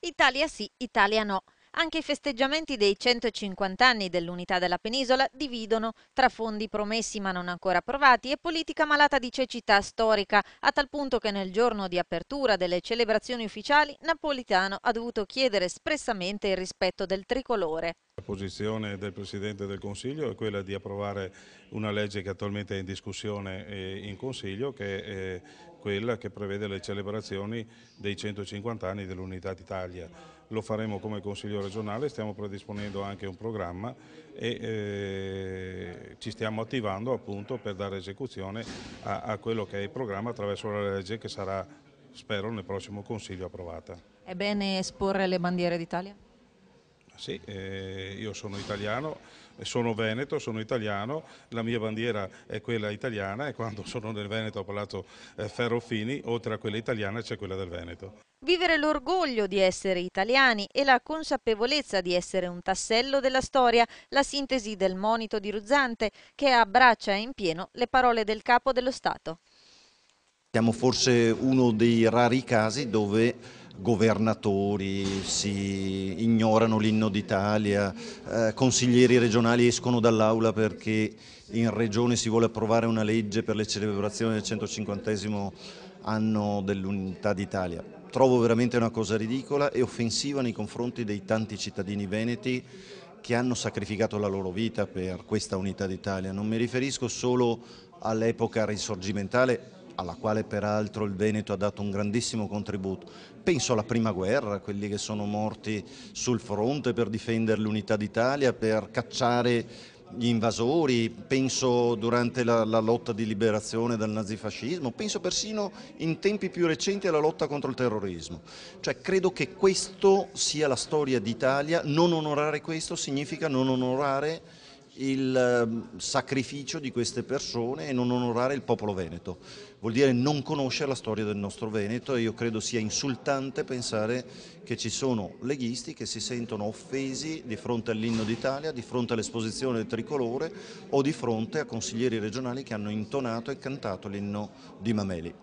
Italia sì, Italia no. Anche i festeggiamenti dei 150 anni dell'unità della penisola dividono tra fondi promessi ma non ancora approvati e politica malata di cecità storica, a tal punto che nel giorno di apertura delle celebrazioni ufficiali Napolitano ha dovuto chiedere espressamente il rispetto del tricolore. La posizione del Presidente del Consiglio è quella di approvare una legge che attualmente è in discussione in Consiglio, che è quella che prevede le celebrazioni dei 150 anni dell'Unità d'Italia. Lo faremo come Consiglio regionale, stiamo predisponendo anche un programma e ci stiamo attivando appunto per dare esecuzione a quello che è il programma attraverso la legge che sarà, spero, nel prossimo Consiglio approvata. È bene esporre le bandiere d'Italia? Sì, io sono italiano, sono veneto, sono italiano, la mia bandiera è quella italiana e quando sono nel Veneto a Palazzo Ferrofini, oltre a quella italiana c'è quella del Veneto. Vivere l'orgoglio di essere italiani e la consapevolezza di essere un tassello della storia, la sintesi del monito di Ruzzante che abbraccia in pieno le parole del capo dello Stato. Siamo forse uno dei rari casi dove governatori si ignorano l'inno d'Italia, consiglieri regionali escono dall'aula perché in regione si vuole approvare una legge per le celebrazioni del 150° anno dell'Unità d'Italia. Trovo veramente una cosa ridicola e offensiva nei confronti dei tanti cittadini veneti che hanno sacrificato la loro vita per questa Unità d'Italia. Non mi riferisco solo all'epoca risorgimentale, alla quale peraltro il Veneto ha dato un grandissimo contributo. Penso alla Prima Guerra, quelli che sono morti sul fronte per difendere l'Unità d'Italia, per cacciare gli invasori, penso durante la lotta di liberazione dal nazifascismo, penso persino in tempi più recenti alla lotta contro il terrorismo. Cioè, credo che questo sia la storia d'Italia, non onorare questo significa non onorare il sacrificio di queste persone e non onorare il popolo veneto. Vuol dire non conoscere la storia del nostro Veneto e io credo sia insultante pensare che ci sono leghisti che si sentono offesi di fronte all'inno d'Italia, di fronte all'esposizione del tricolore o di fronte a consiglieri regionali che hanno intonato e cantato l'inno di Mameli.